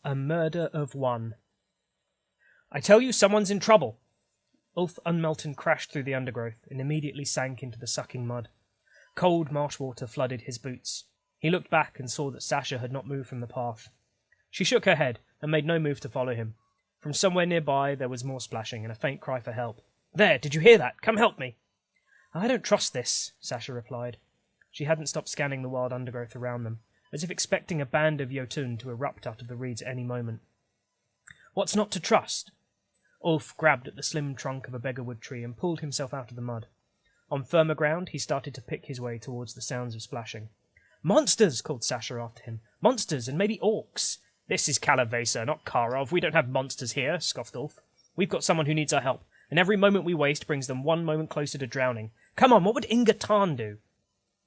A murder of one. I tell you, someone's in trouble. Ulf Unmelton crashed through the undergrowth and immediately sank into the sucking mud. Cold marsh water flooded his boots. He looked back and saw that Sasha had not moved from the path. She shook her head and made no move to follow him. From somewhere nearby there was more splashing and a faint cry for help. There, did you hear that? Come help me. I don't trust this, Sasha replied. She hadn't stopped scanning the wild undergrowth around them, as if expecting a band of Jotun to erupt out of the reeds at any moment. What's not to trust? Ulf grabbed at the slim trunk of a beggarwood tree and pulled himself out of the mud. On firmer ground, he started to pick his way towards the sounds of splashing. Monsters! Called Sasha after him. Monsters, and maybe orcs. This is Kalavesa, not Karov. We don't have monsters here, scoffed Ulf. We've got someone who needs our help, and every moment we waste brings them one moment closer to drowning. Come on, what would Inga Tarn do?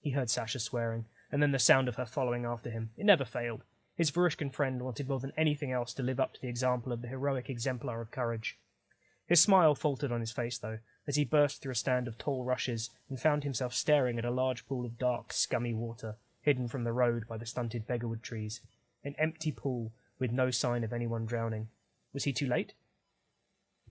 He heard Sasha swearing, and then the sound of her following after him. It never failed. His Varushkan friend wanted more than anything else to live up to the example of the heroic exemplar of courage. His smile faltered on his face, though, as he burst through a stand of tall rushes and found himself staring at a large pool of dark, scummy water, hidden from the road by the stunted beggarwood trees. An empty pool with no sign of anyone drowning. Was he too late?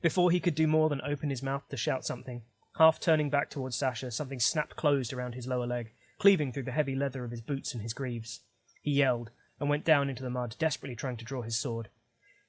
Before he could do more than open his mouth to shout something, half turning back towards Sasha, something snapped closed around his lower leg, cleaving through the heavy leather of his boots and his greaves. He yelled, and went down into the mud, desperately trying to draw his sword.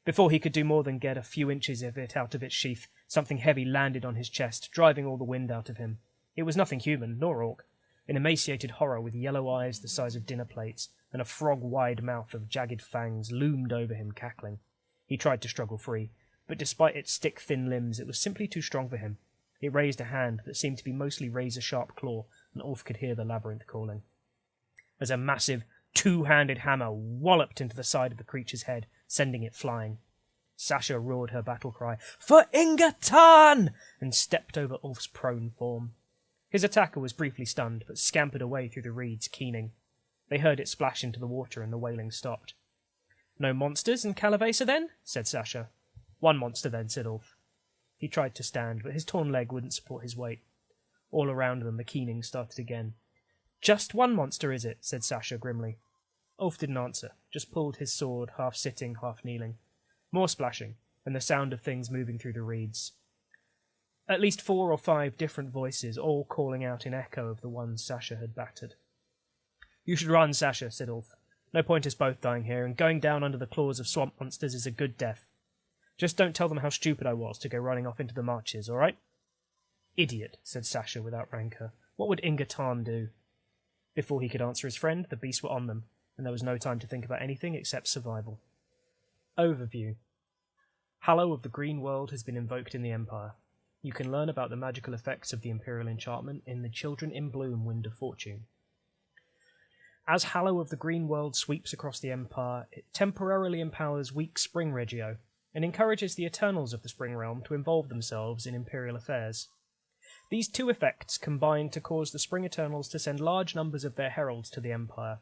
Before he could do more than get a few inches of it out of its sheath, something heavy landed on his chest, driving all the wind out of him. It was nothing human, nor orc. An emaciated horror with yellow eyes the size of dinner plates, and a frog-wide mouth of jagged fangs loomed over him, cackling. He tried to struggle free, but despite its stick-thin limbs, it was simply too strong for him. It raised a hand that seemed to be mostly razor-sharp claw, and Ulf could hear the labyrinth calling. As a massive, two-handed hammer walloped into the side of the creature's head, sending it flying. Sasha roared her battle cry, "For Inga Tarn!" and stepped over Ulf's prone form. His attacker was briefly stunned, but scampered away through the reeds, keening. They heard it splash into the water, and the wailing stopped. "No monsters in Kalavesa, then?" said Sasha. "One monster, then," said Ulf. He tried to stand, but his torn leg wouldn't support his weight. All around them, the keening started again. "Just one monster, is it?" said Sasha grimly. Ulf didn't answer, just pulled his sword, half sitting, half kneeling. More splashing, and the sound of things moving through the reeds. At least 4 or 5 different voices, all calling out in echo of the ones Sasha had battered. "You should run, Sasha," said Ulf. "No point us both dying here, and going down under the claws of swamp monsters is a good death. Just don't tell them how stupid I was to go running off into the marches, all right?" "Idiot," said Sasha without rancour. "What would Inga Tarn do?" Before he could answer his friend, the beasts were on them, and there was no time to think about anything except survival. Overview. Hallow of the Green World has been invoked in the Empire. You can learn about the magical effects of the Imperial enchantment in the Children in Bloom Wind of Fortune. As Hallow of the Green World sweeps across the Empire, it temporarily empowers weak Spring Regio, and encourages the Eternals of the Spring Realm to involve themselves in Imperial affairs. These two effects combine to cause the Spring Eternals to send large numbers of their heralds to the Empire,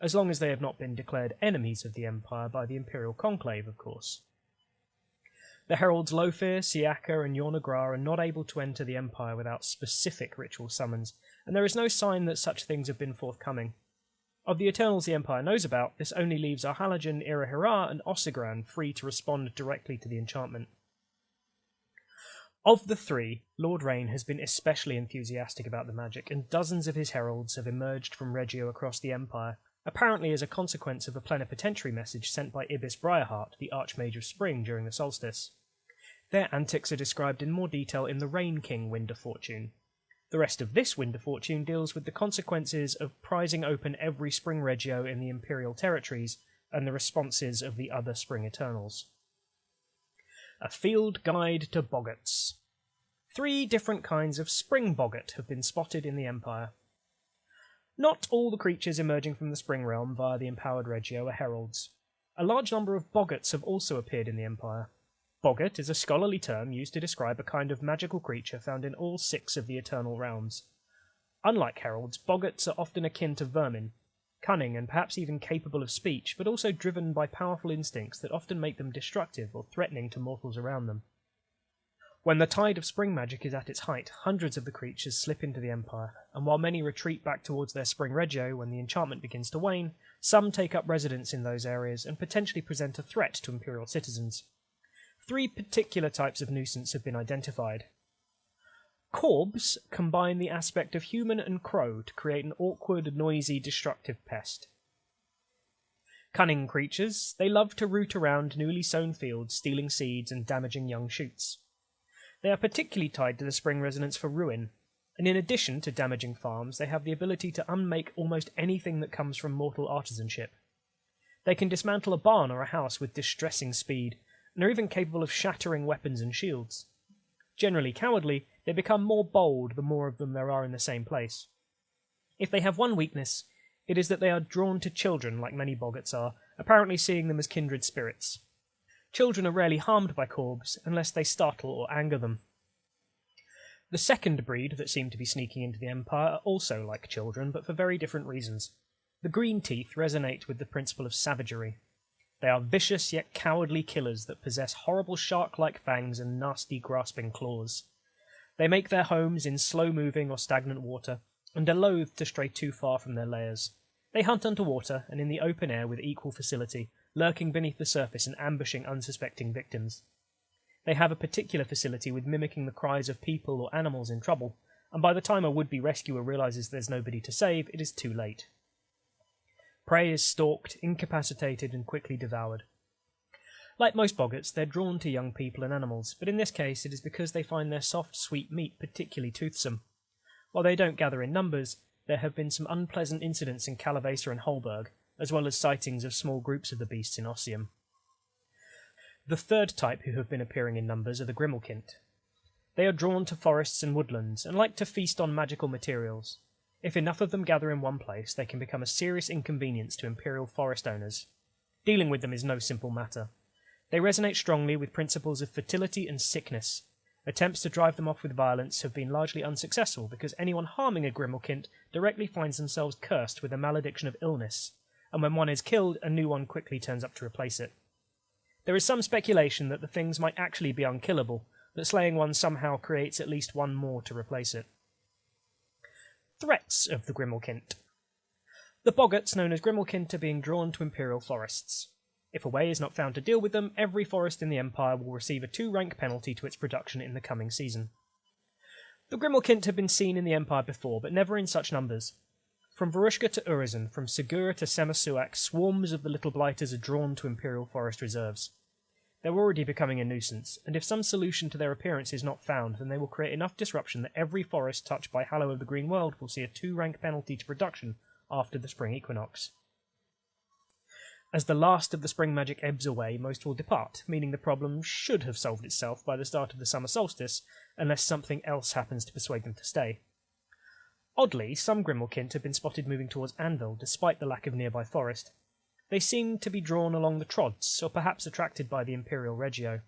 as long as they have not been declared enemies of the Empire by the Imperial Conclave, of course. The heralds Lofir, Siaka, and Yornagra are not able to enter the Empire without specific ritual summons, and there is no sign that such things have been forthcoming. Of the Eternals the Empire knows about, this only leaves Arhalajan, Irahira, and Osigran free to respond directly to the enchantment. Of the 3, Lord Rain has been especially enthusiastic about the magic, and dozens of his heralds have emerged from Regio across the Empire, apparently as a consequence of a plenipotentiary message sent by Ibis Briarheart, the Archmage of Spring, during the solstice. Their antics are described in more detail in the Rain King Wind of Fortune. The rest of this Wind of Fortune deals with the consequences of prizing open every Spring Regio in the Imperial territories, and the responses of the other Spring Eternals. A Field Guide to Boggarts. 3 different kinds of Spring Boggart have been spotted in the Empire. Not all the creatures emerging from the Spring Realm via the empowered Regio are heralds. A large number of boggarts have also appeared in the Empire. Boggart is a scholarly term used to describe a kind of magical creature found in all 6 of the Eternal Realms. Unlike heralds, boggarts are often akin to vermin, cunning and perhaps even capable of speech, but also driven by powerful instincts that often make them destructive or threatening to mortals around them. When the tide of spring magic is at its height, hundreds of the creatures slip into the Empire, and while many retreat back towards their Spring Regio when the enchantment begins to wane, Some take up residence in those areas and potentially present a threat to Imperial citizens. 3 particular types of nuisance have been identified. Corbs combine the aspect of human and crow to create an awkward, noisy, destructive pest. Cunning creatures, they love to root around newly sown fields, stealing seeds and damaging young shoots. They are particularly tied to the spring resonance for ruin, and in addition to damaging farms, they have the ability to unmake almost anything that comes from mortal artisanship. They can dismantle a barn or a house with distressing speed, and are even capable of shattering weapons and shields. Generally cowardly, they become more bold the more of them there are in the same place. If they have one weakness, it is that they are drawn to children like many boggarts are, apparently seeing them as kindred spirits. Children are rarely harmed by Corbs unless they startle or anger them. The second breed that seem to be sneaking into the Empire are also like children, but for very different reasons. The green teeth resonate with the principle of savagery. They are vicious yet cowardly killers that possess horrible shark-like fangs and nasty grasping claws. They make their homes in slow-moving or stagnant water, and are loath to stray too far from their lairs. They hunt underwater and in the open air with equal facility, lurking beneath the surface and ambushing unsuspecting victims. They have a particular facility with mimicking the cries of people or animals in trouble, and by the time a would-be rescuer realises there's nobody to save, it is too late. Prey is stalked, incapacitated, and quickly devoured. Like most boggarts, they're drawn to young people and animals, but in this case it is because they find their soft, sweet meat particularly toothsome. While they don't gather in numbers, there have been some unpleasant incidents in Calavesa and Holberg, as well as sightings of small groups of the beasts in Ossium. The third type who have been appearing in numbers are the Grimalkint. They are drawn to forests and woodlands, and like to feast on magical materials. If enough of them gather in one place, they can become a serious inconvenience to Imperial forest owners. Dealing with them is no simple matter. They resonate strongly with principles of fertility and sickness. Attempts to drive them off with violence have been largely unsuccessful because anyone harming a Grimalkint directly finds themselves cursed with a malediction of illness, and when one is killed, a new one quickly turns up to replace it. There is some speculation that the things might actually be unkillable, but slaying one somehow creates at least one more to replace it. Threats of the Grimalkint. The boggarts known as Grimalkint are being drawn to Imperial forests. If a way is not found to deal with them, every forest in the Empire will receive a 2-rank penalty to its production in the coming season. The Grimalkint have been seen in the Empire before, but never in such numbers. From Varushka to Urizen, from Segura to Semasuak, swarms of the little blighters are drawn to Imperial forest reserves. They're already becoming a nuisance, and if some solution to their appearance is not found, then they will create enough disruption that every forest touched by Hallow of the Green World will see a 2-rank penalty to production after the spring equinox. As the last of the spring magic ebbs away, most will depart, meaning the problem should have solved itself by the start of the summer solstice, unless something else happens to persuade them to stay. Oddly, some Grimalkint have been spotted moving towards Anvil, despite the lack of nearby forest. They seem to be drawn along the Trods, or perhaps attracted by the Imperial Regio.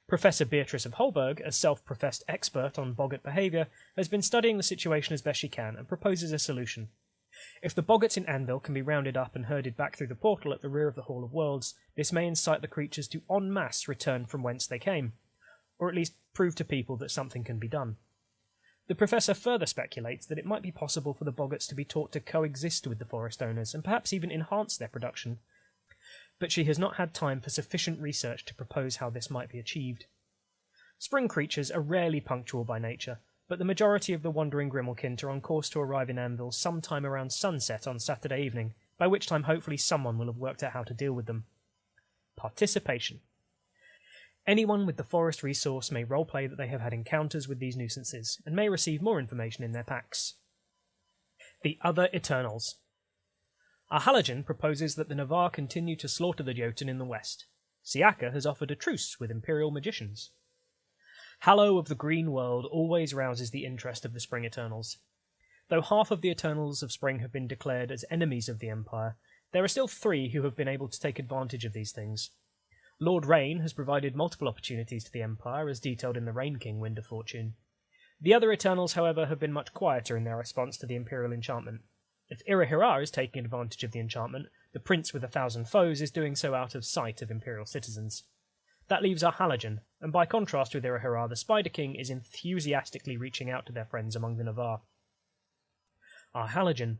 Professor Beatrice of Holberg, a self-professed expert on boggart behaviour, has been studying the situation as best she can, and proposes a solution. If the boggarts in Anvil can be rounded up and herded back through the portal at the rear of the Hall of Worlds, this may incite the creatures to en masse return from whence they came, or at least prove to people that something can be done. The professor further speculates that it might be possible for the boggarts to be taught to coexist with the forest owners, and perhaps even enhance their production, but she has not had time for sufficient research to propose how this might be achieved. Spring creatures are rarely punctual by nature, but the majority of the wandering Grimalkint are on course to arrive in Anvil sometime around sunset on Saturday evening, by which time hopefully someone will have worked out how to deal with them. Participation. Anyone with the forest resource may roleplay that they have had encounters with these nuisances, and may receive more information in their packs. The Other Eternals. Our Halogen proposes that the Navarre continue to slaughter the Jotun in the west. Siaka has offered a truce with Imperial magicians. Hallow of the Green World always rouses the interest of the Spring Eternals. Though half of the Eternals of Spring have been declared as enemies of the Empire, there are still 3 who have been able to take advantage of these things. Lord Rain has provided multiple opportunities to the Empire, as detailed in the Rain King Wind of Fortune. The other Eternals, however, have been much quieter in their response to the Imperial enchantment. If Irahira is taking advantage of the enchantment, the Prince with 1,000 foes is doing so out of sight of Imperial citizens. That leaves our Halogen, and by contrast with Irahira, the Spider King is enthusiastically reaching out to their friends among the Navarre. Our Halogen.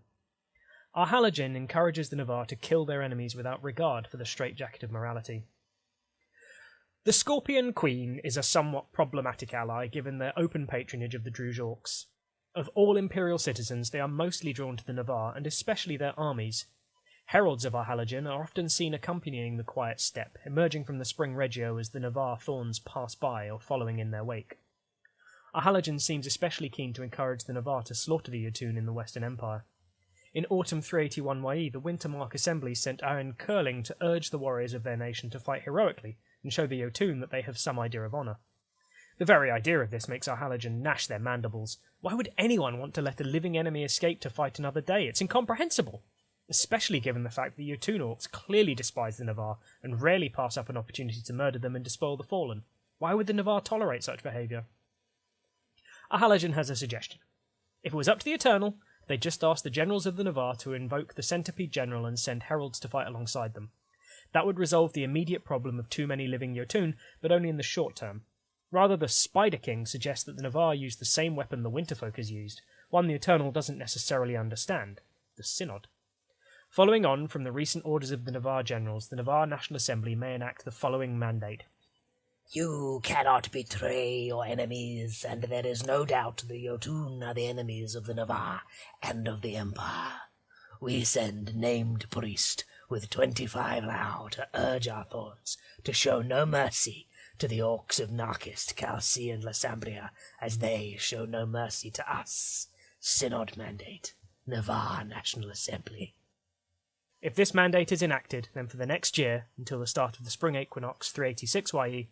Our halogen encourages the Navarre to kill their enemies without regard for the straitjacket of morality. The Scorpion Queen is a somewhat problematic ally given their open patronage of the Druge Orcs. Of all Imperial citizens, they are mostly drawn to the Navarre, and especially their armies. Heralds of our halogen are often seen accompanying the quiet steppe, emerging from the spring regio as the Navarre thorns pass by or following in their wake. Our halogen seems especially keen to encourage the Navarre to slaughter the Jotun in the Western Empire. In autumn 381 YE, the Wintermark Assembly sent Aaron Curling to urge the warriors of their nation to fight heroically and show the Jotun that they have some idea of honour. The very idea of this makes our halogen gnash their mandibles. Why would anyone want to let a living enemy escape to fight another day? It's incomprehensible, especially given the fact that the Jotun Orcs clearly despise the Navarre and rarely pass up an opportunity to murder them and despoil the fallen. Why would the Navarre tolerate such behaviour? Our halogen has a suggestion. If it was up to the Eternal, they'd just ask the generals of the Navarre to invoke the Centipede General and send heralds to fight alongside them. That would resolve the immediate problem of too many living Jotun, but only in the short term. Rather, the Spider King suggests that the Navarre use the same weapon the Winterfolk has used, one the Eternal doesn't necessarily understand, the Synod. Following on from the recent orders of the Navarre generals, the Navarre National Assembly may enact the following mandate. You cannot betray your enemies, and there is no doubt the Jotun are the enemies of the Navarre and of the Empire. We send named priest with 25 Lao to urge our thorns to show no mercy to the orcs of Narkist, Calci, and Lassambria, as they show no mercy to us. Synod mandate, Navarre National Assembly. If this mandate is enacted, then for the next year, until the start of the spring equinox 386 YE,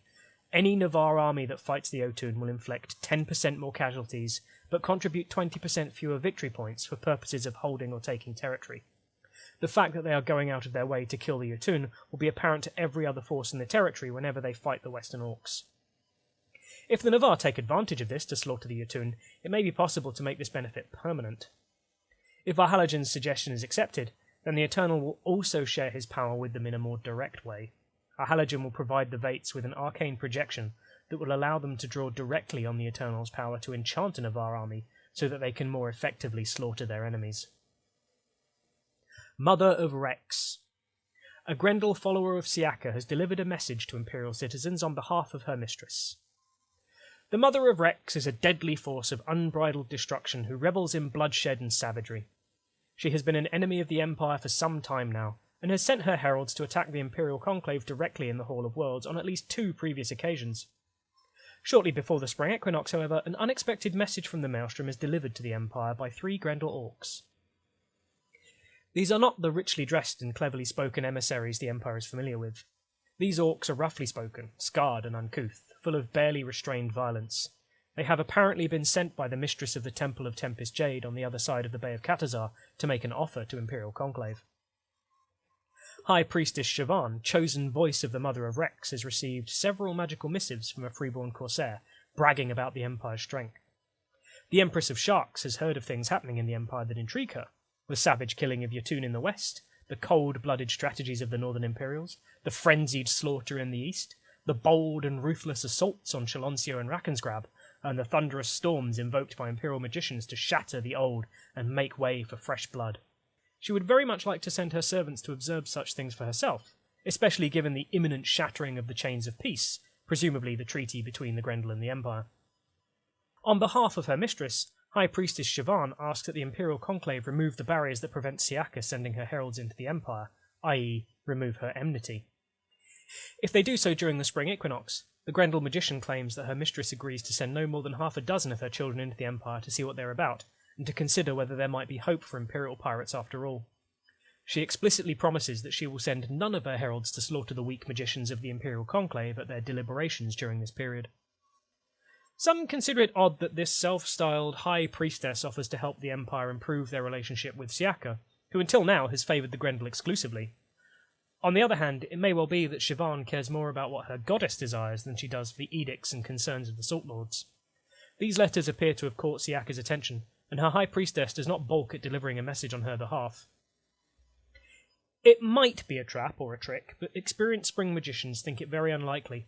any Navarre army that fights the Jotun will inflict 10% more casualties, but contribute 20% fewer victory points for purposes of holding or taking territory. The fact that they are going out of their way to kill the Jotun will be apparent to every other force in the territory whenever they fight the Western Orcs. If the Navarre take advantage of this to slaughter the Jotun, it may be possible to make this benefit permanent. If our halogen's suggestion is accepted, then the Eternal will also share his power with them in a more direct way. Our halogen will provide the Vates with an arcane projection that will allow them to draw directly on the Eternal's power to enchant a Navarre army so that they can more effectively slaughter their enemies. Mother of Rex. A Grendel follower of Siaka has delivered a message to Imperial citizens on behalf of her mistress. The Mother of Rex is a deadly force of unbridled destruction who revels in bloodshed and savagery. She has been an enemy of the Empire for some time now, and has sent her heralds to attack the Imperial Conclave directly in the Hall of Worlds on at least 2 previous occasions. Shortly before the spring equinox, however, an unexpected message from the Maelstrom is delivered to the Empire by 3 Grendel Orcs. These are not the richly dressed and cleverly spoken emissaries the Empire is familiar with. These Orcs are roughly spoken, scarred and uncouth, full of barely restrained violence. They have apparently been sent by the mistress of the Temple of Tempest Jade on the other side of the Bay of Katazar to make an offer to Imperial Conclave. High Priestess Siobhan, chosen voice of the Mother of Rex, has received several magical missives from a freeborn corsair, bragging about the Empire's strength. The Empress of Sharks has heard of things happening in the Empire that intrigue her, the savage killing of Jotun in the west, the cold-blooded strategies of the Northern Imperials, the frenzied slaughter in the east, the bold and ruthless assaults on Chalonsio and Rakensgrab, and the thunderous storms invoked by Imperial magicians to shatter the old and make way for fresh blood. She would very much like to send her servants to observe such things for herself, especially given the imminent shattering of the chains of peace, presumably the treaty between the Grendel and the Empire. On behalf of her mistress, High Priestess Siobhan asks that the Imperial Conclave remove the barriers that prevent Siaka sending her heralds into the Empire, i.e., remove her enmity. If they do so during the spring equinox, the Grendel magician claims that her mistress agrees to send no more than half a dozen of her children into the Empire to see what they're about, and to consider whether there might be hope for Imperial pirates after all. She explicitly promises that she will send none of her heralds to slaughter the weak magicians of the Imperial Conclave at their deliberations during this period. Some consider it odd that this self-styled High Priestess offers to help the Empire improve their relationship with Siaka, who until now has favoured the Grendel exclusively. On the other hand, it may well be that Siobhan cares more about what her goddess desires than she does for the edicts and concerns of the Salt Lords. These letters appear to have caught Siaka's attention, and her High Priestess does not balk at delivering a message on her behalf. It might be a trap or a trick, but experienced spring magicians think it very unlikely.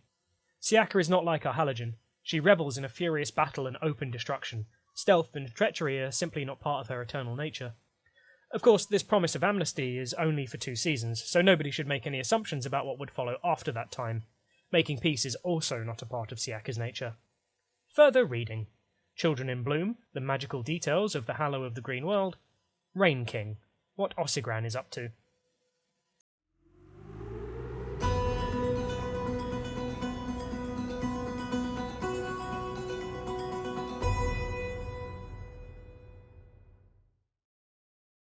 Siaka is not like our halogen. She revels in a furious battle and open destruction. Stealth and treachery are simply not part of her eternal nature. Of course, this promise of amnesty is only for 2 seasons, so nobody should make any assumptions about what would follow after that time. Making peace is also not a part of Siaka's nature. Further reading. Children in Bloom, The Magical Details of the Hallow of the Green World. Rain King, What Osigran is Up To.